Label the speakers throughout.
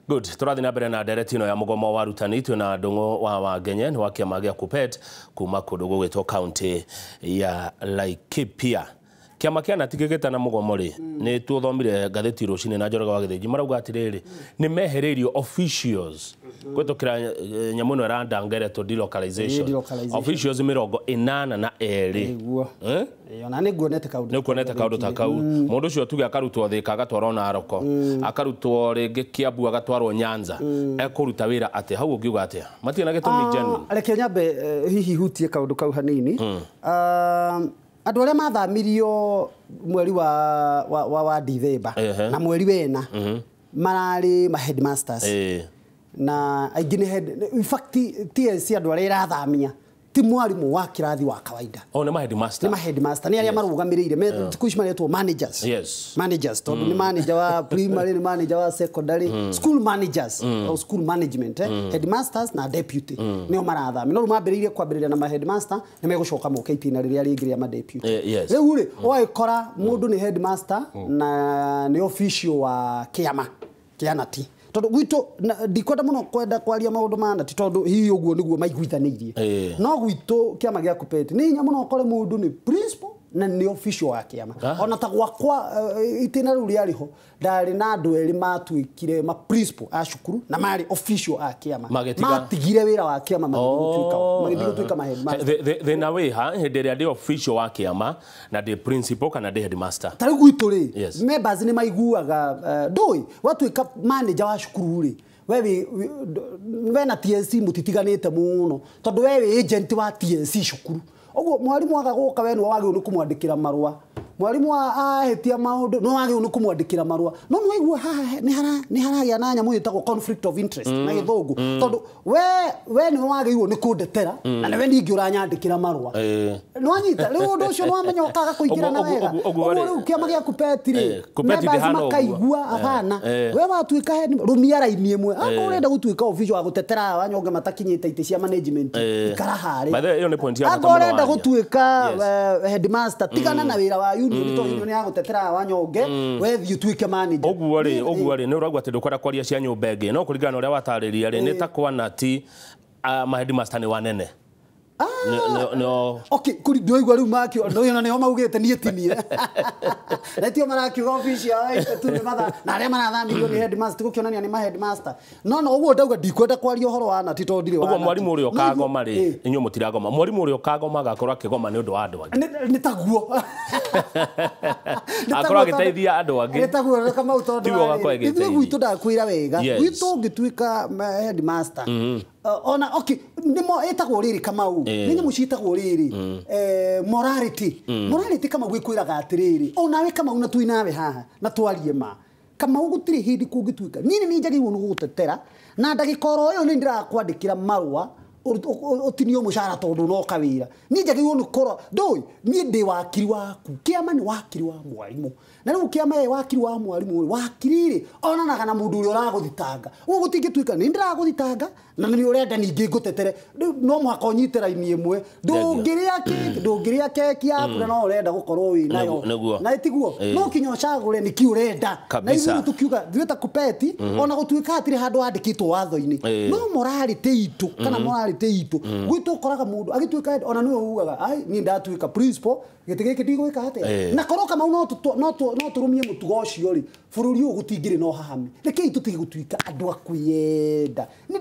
Speaker 1: Good. Turathi na mbere na ndereti ino ya mugomo wa arutani twina ndungu wa Wagenye ni wa kiama gia KUPPET kuma kundu gwitwo county ya Laikipia. Kiama kia natigigita na mugomo ri ni tuthomire gatheti Ruciini na Njoroge wa Githiji marauga atiriri ni mehereirio officials gwitukira nyamu ino irandangere to delocalization officials 82
Speaker 2: Yona ni guonete
Speaker 1: kaundu ta kau mundu cio tuge akarutwo Thika agatwarwo Naroko akarutwo ringi Kiambu agatwarwo Nyanza ekuruta wira ate hau ungiuga atia matie na gitumi genuine
Speaker 2: reke nyambe hihi hutie kaundu kau hanini andu aria mathamirio mweri wa Dithemba na mweri wena marari ma headmasters na aingĩ nĩ in fact TSC andu aria irathamia ti mwarimu wa kirathi wa kawaida
Speaker 1: ni ma headmaster
Speaker 2: ni aria marugamirire tukuishi maretwo managers tondu ni manager wa primary ni manager wa secondary school managers or school management headmasters na deputy nio marathamia no mambiriire kwambiriria na ma headmaster ni megucoka moka itina riria ringi ria ma deputy riu ri oikora mundu ni headmaster na ni official wa kiama kianati tondu gwito ndikwenda muno kwenda kwaria maundu mana ti tondu hihi uguo niguo maiguithanirie no gwito kiama gia KUPPET ni nya muno kore mundu ni principal na ni official wa kiama ona ta gwakwa itina riu riariho ndari na andu eri matuikire ma principal a cukuru na mari official a kiama matigire wira wa kiama magithituika ma headmaster
Speaker 1: thina wi ha hindi ria ndi official wa kiama na ndi principal kana ndi headmaster
Speaker 2: tari gwitu ri members ni maiguaga ndoi watuika manager wa cukuru ri wewe na TSC mutitiganite muno tondu wewe agent wa TSC cukuru oguo mwarimu agaguka we no wagi kumwandikira marua mwarimu ahetia maundu no wagi kumwandikira marua no waigua ni haragia na nyamu yitagwo conflict of interest na githungu tondu we ni wagi ni kundetera na we ningi uranyandikira marua no anyita riu undu ucio no amenya okaga kuingira na wega riu kiama gia KUPPET ri makaigua abana we watuika rumia raini imwe urenda gutuika official wa gutetera wanyonge matakinyite ite cia management ikarahari
Speaker 1: by the way iyo ni point ya muno
Speaker 2: gutuika headmaster tigana na wira wa union ya gutetera wanyonge we thiu tuike manager
Speaker 1: oguo ri ni uragwa ati ndukwenda kwaria cia nyumba ingi no kuringana uria watariria ri ni ta kwana ti ma headmaster ni wanene no
Speaker 2: okay kuri ndoigwa riu makio no yona nio maugite ni etimire na tio marakiuga official tu ni matha na aria marathamirio ni headmaster gukionania ni ma headmaster no uguo ndauga ndikwenda kwaria uhoro wa na ti tondire wa
Speaker 1: uguo mwarimu urio kagoma ri inyo mutiragoma mwarimu urio kagoma agakorwo akigoma ni undu wa andu angi
Speaker 2: ni taguo
Speaker 1: akorwo agiteithia andu angi
Speaker 2: ni taguo kama utondu ithu gwitu ndakwira wega gwitu ngituika headmaster ona okay nimo etagwo riri kama u ninyi mucitagwo riri morality kama gwikwiraga atiriri ona we kama una tuinawe haha na twarie ma kama ugutiri hindi kungituika nini ninjagirwo no gutetera na ndagikoro yo ni ndirakwandikira marua utinio mushara tondu no kawira ninjagirwo no koro ndoi ni ndi wakiri waku kiama ni wakiri wa mwarimu na riu kiama wakiri wa mwarimu wakiriri ona na kana mundu uri uraguthitanga ugutingituika ni ndiraguthitanga na ni urenda ningi ngutetere no mwaka onyitera ini imwe ndungiria keki yaku na no urenda gukorwo wi nayo na itiguo no kinyocagure ni ki urenda na ithu tukiuga thweta KUPPET ona gutuika atiri handu andikitwo watho-ini no morality itu kana morality itu gwitu koraga mundu agituika ona niwe ugaga ai ni ndatuika principal gitigiki ndigwika hate na koroka mau no turumie mutugo ucio ri bururi uyu gutingiri no hahami reke tutige gutuika andu akuyenda ni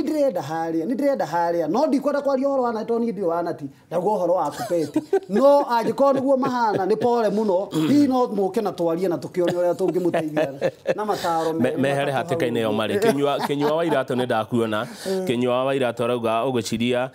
Speaker 2: ndirenda haria no ndikwenda kwaria horo wana toni ndio wana ti ndago horo wa KUPPET no angiko niguo mahana ni pole muno hi no muke na twarie na tukionio uria tungimuteithia na mataro
Speaker 1: mehere hatikaine yo mari kinywa wa irato ni ndakuona kinywa wa irato rauga uguciria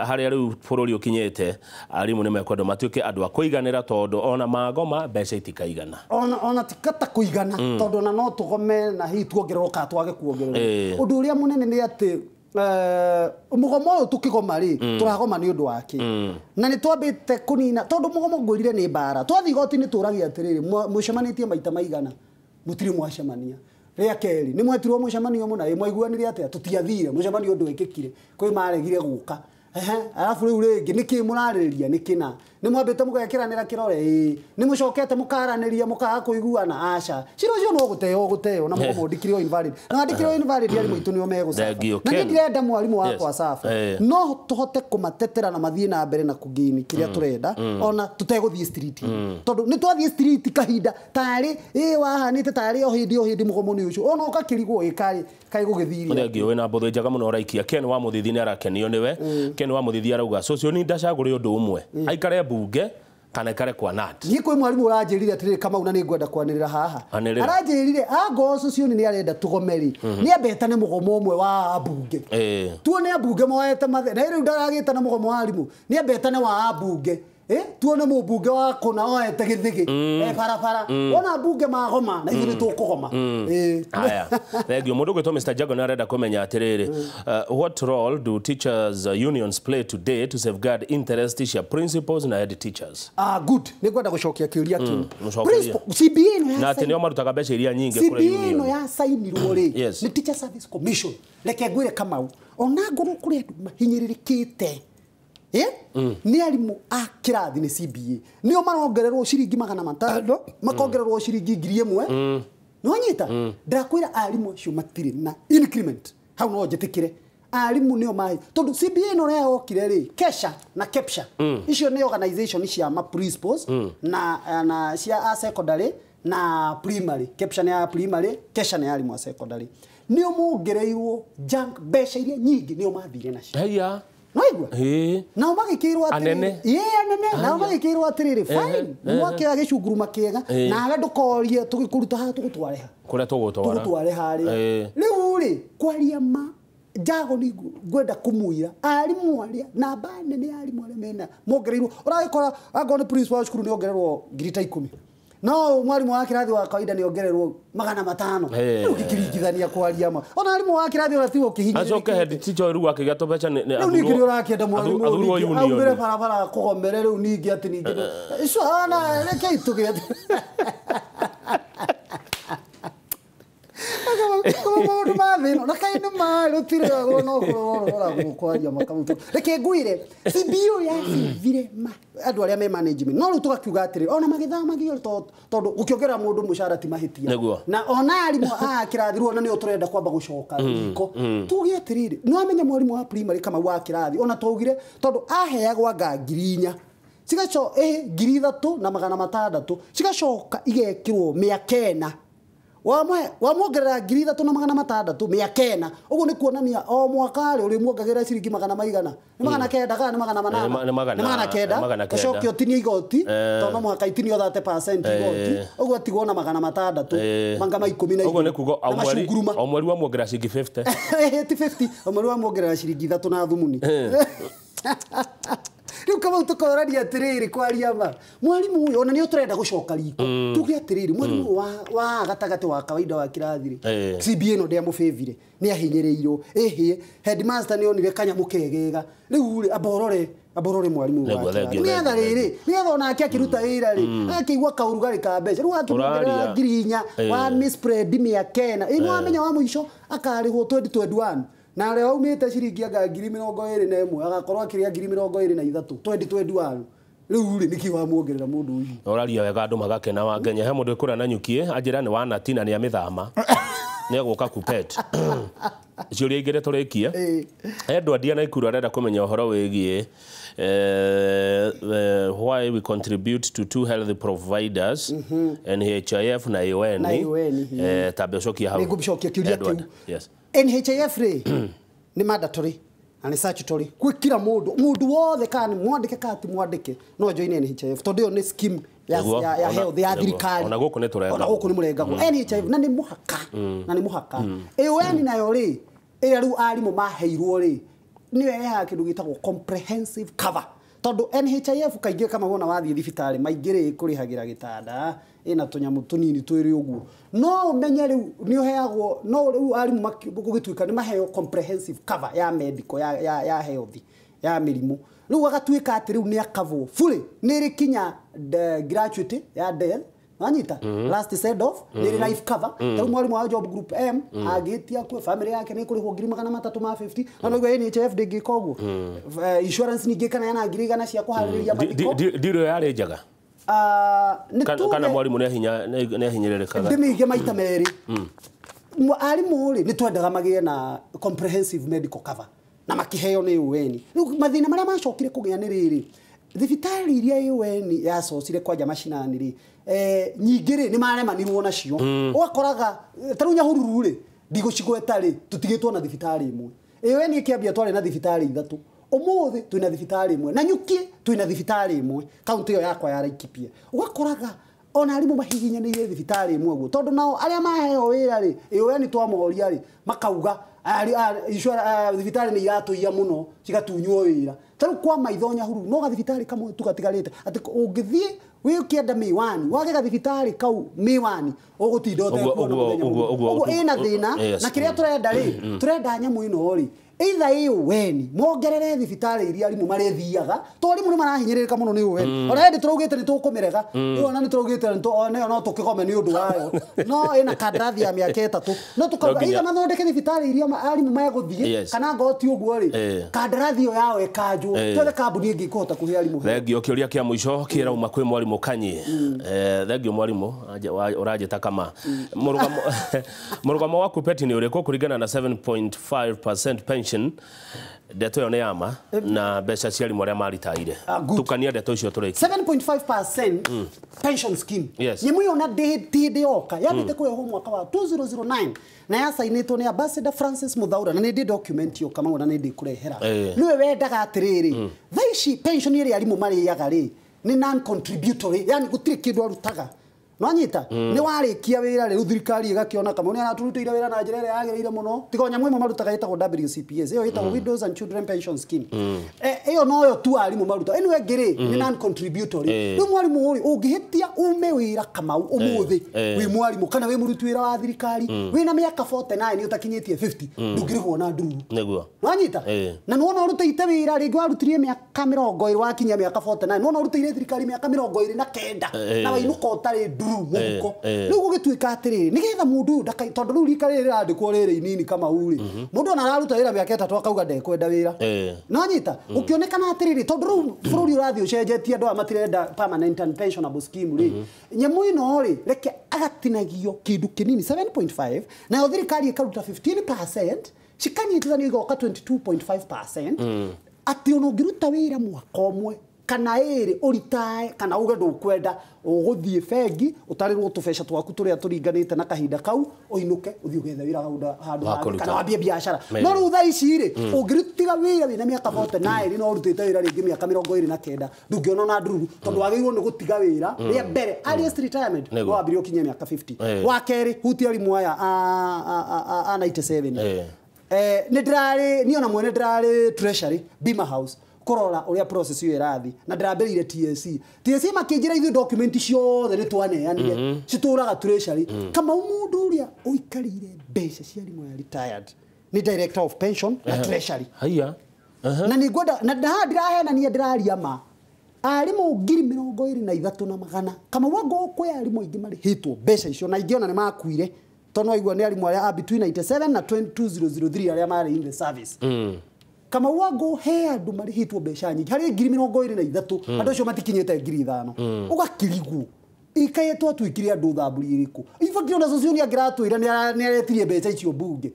Speaker 1: haria riu bururi ukinyete arimu ni mekwenda matuike andu akuiganira tondu ona magoma mbeca itikaigana
Speaker 2: ona tikata kuigana tondu na no tugome na hi tuongeroka twage kuongerera undu uria munene ni ati mugomo uyu tukigoma ri turagoma ni undu wake na ni twambite kunina tondu mugomo ngwirire ni mbara twathi goti-ini turagia atiriri mucemanitie maita maigana mutiri mwacemania ria keri ni mwetirwo mucemanio muna imwaiguanire atia tutiathire mucemanio ndu wikikire kwi maregire guka alafu riu ringi niki murariria nikina nĩ mwambĩte mũgekiranĩra kĩrore nĩ mũcokete mũkaranĩria mũkaga kũiguana aca ciro cio no gũteo na mũgomo ndikirwo invalid na ndikirwo invalid yari mũitũ nĩo megũcafa na ndirenda mwarimũ wakwa safa no tũhote kũmatetera na mathiĩ na mbere na kũgini kĩrĩa tũrenda ona tũtegũthiĩ street tondũ nĩ twathiĩ street kahinda tarĩ wahanĩte tarĩ o hĩndĩ mũgomo nĩ ũcio ona ũkakĩrigwo kaĩ gũgĩthiria
Speaker 1: mũthengĩ wĩ na mbũthũ njega mũno ũraikia Ken wa Mũthithi nĩ arakenio nĩwe Ken wa Mũthithi arauga cũcio ni ndacagũre ũndũ ũmwe aikare bunge kana ikare kwa nat
Speaker 2: niĩ kwĩ mwarimũ ũranjĩrire atĩrĩrĩ Kamau na nĩ ngwenda kwanĩrĩra haha aranjĩrire ngoco cio nĩ arenda tũgomeri nĩ ambetane mũgomo ũmwe wa bunge tuone ambunge moete mathe na rĩu ndaragĩtana mũgomo wa arimũ nĩ ambetane wa bunge tuone mũmbunge wa kũna oete gĩthĩgĩ barabara ona bunge magoma na ithuĩ tũkũgoma
Speaker 1: haya thank you mũndũ gwĩtwo Mr. Jago nĩ arenda kũmenya atĩrĩrĩ what role do teachers unions play today to safeguard interests cia principals na head teachers
Speaker 2: good nĩ ngwenda gũcokia kĩũria kĩu
Speaker 1: CBA na atĩ nĩo marutaga mbeca iria nyingĩ kũrĩ union
Speaker 2: CBA no ya sainirwo rĩ nĩ Teacher Service Commission reke ngwĩre Kamau ona ngoro kũrĩ andũ mahinyĩrĩrĩkĩte ni arimu a kirathi ni CBA nio marongererwo ciringi 500 makongererwo ciringi 1000 no nyita ndakwira arimu acio matire na increment hau no njetikire arimu nio mai tondu CBA no reo okire ri kesha na capture icio ni organization cia ma principals na cia a secondary na primary capture ya primary kesha ni arimu a secondary nio mongereirwo junk besha iria nyingi nio mathire nacio
Speaker 1: haya
Speaker 2: Naigwa? Na magĩkĩrwo atĩrĩrĩ.
Speaker 1: Anene.
Speaker 2: Anene. Na magĩkĩrwo atĩrĩrĩ. Fine. Mwakĩra gĩcunguruma kĩega. Nawe ndũkorie tũgĩkũruta haha tũgũtware ha.
Speaker 1: Kũrĩa tũgũtwara.
Speaker 2: Tũgũtware harĩa. Rĩu rĩ kwaria ma Jago ni ngwenda kũmũira arimũ arĩa namba nene ya arimũ arĩa mena mongereirwo ũragĩkora angorwo nĩ principal wa cukuru nĩ ongererwo 10,000 no mwarimu wa kirathi wa kawaida ni ongererwo 500 ukikiringithania kwaria ma ona arimu wa kirathi ona tiwo kihinya
Speaker 1: acoke head teacher ru wake gato becha ni
Speaker 2: athuru urakenda mwarimu augire barabara kugomere riu ningi ati ningi ico ana reke ituge Como mathino na kaino maro tirago no ora gukwaria makamuto reke ngwire CBO ya vire ma andu aria me management no rutuga kiuga atiri ona magithamagia tondu gukiongera mundu mushara ti mahitia na ona arimu a kirathirwo na ni uturenda kwamba gucoka riko tugie atiriri no amenye mwarimu wa primary kama wa kirathi ona tugire tondu aheagwa ngirinya cigaco 3,000 na 600 cigacoka igekirwo 100 wamwongerera 3,600 100 uguo ni kuonania o mwaka uri muongagera ciringi 100 ni 900 kana ni 800 ucokio tinia igoti tono mwaka itinio 30% igoti uguo tigwo na 600 manga ma 10
Speaker 1: uguo ni kugo o mweri wa muongerera ciringi 50
Speaker 2: 50 o mweri wa muongerera ciringi 3 na thumuni riu kama utokorania atiriri kwaria ma mwarimu uyu ona ni uturenda gucoka riko tuge atiriri mwarimu wa gatagati wa kawaida wa kirathiri CBA no ndemu favire ni ahinyereirwo headmaster ni onire kanya mukegega riu aborore mwarimu wa ni athariri ni athona akiruta wira ri akigwa kaurugari ka mbeca riu akimugera ngirinya wa mispread 100 ino amenya wa muico akarihwo 2021 na leo umite ciringi anga 21,000 agakorwo akiria 23,000 2021 riu ri niki wa muongerera mundu uyu
Speaker 1: oraria wega andu magakena wa Kenya he mundu ikura na nyukie ajira ni wa natina ni amithama ni aguka kupet ciuria igire turikie andu adia na ikuru arenda kumenya uhoro wigie why we contribute to two health providers NHIF na UN tabecokia hau
Speaker 2: nigucokia kiuria kiu yes NHIF ni mandatory ani statutory kwikira mundu wothe kana mwandike kati mwandike no join NHIF tondu ni scheme ya health ya thirikari
Speaker 1: ona guku ni
Speaker 2: murengagwo NHIF na ni muhaka UN nayo ri riu arimu maheirwo ri ni weha kindu gitagwo comprehensive cover tondu NHIF kaingĩ kama wona wathie thibitari maingire kurihagira gitanda ina tunyamu tunini twiri uguo no menye riu ni uheagwo no riu arimu gugituika ni maheo comprehensive cover ya medical ya health ya mirimu riu agatuika ati riu ni akavo fully ni rikinya gratuity ya death Wanyita last send off ni life cover tau mwalimu wa job group M agitia kwa family yake ni kuri ngiri 350 na no gwe NHF ndigi koguo insurance ni gikana yana ngiri gana cia kuhaririria matiko
Speaker 1: ndiro yari njaga kana mwalimu ne hinyererekaga
Speaker 2: ndimige maita meri arimu ri ni twendaga magie na comprehensive medical cover na makiheo ni UN mathina maria macokire kugia ni riri thibitari iria UN yacocire kwanja macinani ri nyingiri ni maremanirwo nacio ugakoraga tarunya hururu ri ndigocigweta ri tutigitwo na thibitari imwe UN ikiambia twari na thibitari ithatu umuthi twina thibitari imwe na nyuki twina thibitari imwe kaunti yo yakwa ya Laikipia ugakoraga ona arimu mahihinyanire thibitari imwe guo tondu nao aria maheo wira ri UN twamoria ri makauga thibitari ni iratuia muno cigatunywo wira taru kwa maithonya huru no gathibitari kamwe tugatigarite ati ungithie wi ukienda miwani wage gathibitari kau miwani ugutinda uguo ina thina na kiria turenda ri turenda nyamu ino ri either UN mongerere thibitari iria arimu marethiaga to arimu ni marahinyirika muno ni UN ora hindi turaugite ni tukumirega ona ni turaugite no tukigome ni undu wayo no ina kandathi ya miaka 3 no tukauga either mathondeke thibitari iria arimu maguthie kana ngoti uguo ri kandathi yo yao ekanjwo twethe kambuni ingi kuhota kuhe arimu
Speaker 1: thengio kiuria kia muico kirauma kwi mwalimu Kanyi thengio mwalimu urajita kama murugamo wa kupeti ni uriko kuringana na 7.5% pension ndeto yo ne yama na mbeca cia arimu aria maritaire tukania ndeto icio tureki
Speaker 2: 7.5% pension scheme nyimu yona ndi yoka yabite kureho mwaka wa 2009 na yasainitwo ni ambassador Francis Muthaura na ndi document yo kama ona ndi kurehera niwe wendaga atiriri thaici pension iri arimu mariyaga ri ni non contributory yani gutire kindu arutaga no anyita ni warikia wira ri thirikari igakiona kama ni anaturutira wira na njira ya agirire muno tigonya mwemo marutaga itagwo WCPS iyo itagwo Widows and Children Pension Scheme iyo no yo tu arimu maruta enu egiri ni non contributory ni mwarimu uri ungihitia ume wira kama umuthi wi mwarimu kana wi murutu wira wa thirikari wina miaka 49 utakinyitie 50 ndugirigwo na nduru
Speaker 1: neguo
Speaker 2: no anyita na nuona urutite wira ringi warutirie miaka 20 wakinya miaka 49 nuona urutire thirikari miaka 29 na wainuka utari muko riu gugituika atiriri nigetha mundu ndakai tondu riu rikari rirandikwo riri inini kama uri mundu ona araruta wira miaka 3 akauga ndekwenda wira no nyita ukionekana atiriri tondu riu bururi urathi ucenjetie andu amatirenda permanent and pensionable scheme ri nyamu ino ri reke agatinagio kindu kinini 7.5 na thirikari ikaruta 15% cikanyitithania igoka 22.5% ati ono ngiruta wira mwaka omwe kana iri uritae kana uge ndukwenda uguthie bengi utarirwo tubesha twaku turia turinganite na kahinda kau uinuke uthie ugetha wira handu kana wambie biashara no rutha ici ri ungirutiga wira wina miaka 49 no urutite wira ringi miaka 29 ndungiona na nduru tondu wagirwo ni gutiga wira ria mbere earliest retirement wambirio kinya miaka 50 wa keri huti arimu aya a 97 ni niona mwene ndrari treasury Bima House kurora uria process yo irathi na ndramberire TSC makinjira ithu document ciothe ni twaneanire cituraga treasury kama mundu uria uikarire mbeca cia arimu ya retired ni director of pension na treasury
Speaker 1: haya
Speaker 2: na ni gwenda na ndirahena ni ndiraria ma arimu ngiri 23 na magana kama wago kwa arimu ingi mari hitwo mbeca icio na ingiona ni makuire tondu aigua ni arimu aria between 97 na 2003 aria mari in the service kama wago he andu marihitwo mbeca nyingi hari ngiri 23 andu acio matikinyete ngiri 5 ugakirigu ikayetwo twikire andu thamburi iriku ifakio na socio ni agratwira ni aretirie mbeca icio bunge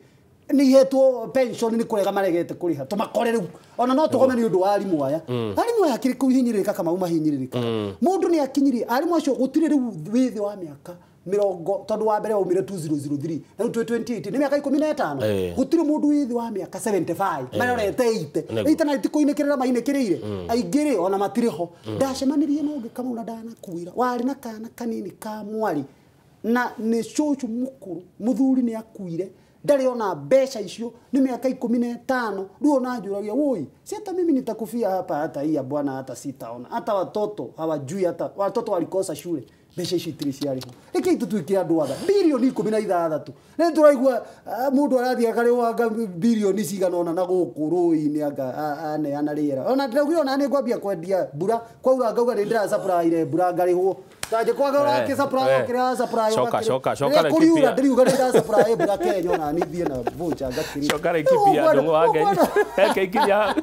Speaker 2: ni hetwo pension ni kurega maregete kuriha tumakore riu ona no tugome ni undu wa arimu aya arimu aya kiri kuhinyiririka kama umahinyiririka mundu ni akinyiri arimu acio gutire riu withi wa miaka mirongo tondu wa mbere umire 2003 na 2028 ni miaka 15 gutire mundu withi wa miaka 75 marorete 8 na itikuinekirira mainekirire aingire ona matiriho ndacemanirie no ngikama una ndana kuira wari na kana kanini ka mwari na ni cucu mukuru muthuri ni akuire ndari ona mbeca icio ni miaka 15 ndio najuragia woi si hata mimi nitakufia hapa hata hii bwana hata sitaona hata watoto hawajui hata watoto walikosa shule mbeca icio itiriciari reke itutwikira andu othe bilioni 16 ni turaigua mundu arathi akariwanga bilioni cigana ona na guku rui-ini anga aneana rĩera ona ndiraugire ona ni ngwambia kwendia mbura kwaura ngauga ni ndira supply mbura ngarihwo Taje kwa gara ke supply kira supply.
Speaker 1: Shoka
Speaker 2: kuriura ndiriuga ndira supply bra Kenya na ni thie na voucher ngakiri.
Speaker 1: Shoka ikipia ndongo wa Kenya. Eke ikinya.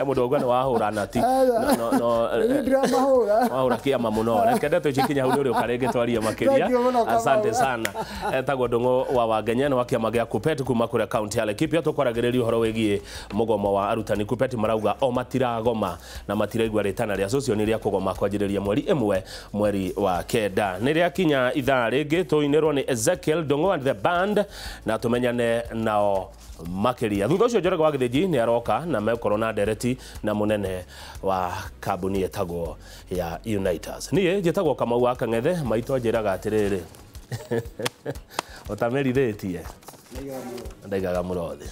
Speaker 1: Mudogo ni wahura na ti. No.
Speaker 2: Ndira mahura.
Speaker 1: Wahura kiama muno. Rekende to chikinya hu uri ukarege twaria makiria. Asante sana. Etagwo ndongo wa Kenya ni wakiama gya Kupet kuma kure county ya Laikipia tukwaragiriria uhoro wegie mugomo wa arutani. Kupet marauga o matiragoma na matiraigwa ritana ria association ria kugoma kwanjiriria mweri imwe mweri wa kenda. Niria kinya ithaa ringi tuinirwo ni Ezekiel Ndongo and the band na tumenyane nao makiria. Thutha ucio Njoroge wa Githiji ni aroka na mekorwo na ndereti na munene wa kambuni etagwo ya Uniters. Nie njitagwo Kamau wa Kang'ethe maito njiraga atiriri. Otamerithitie. Ndaigaga murothi.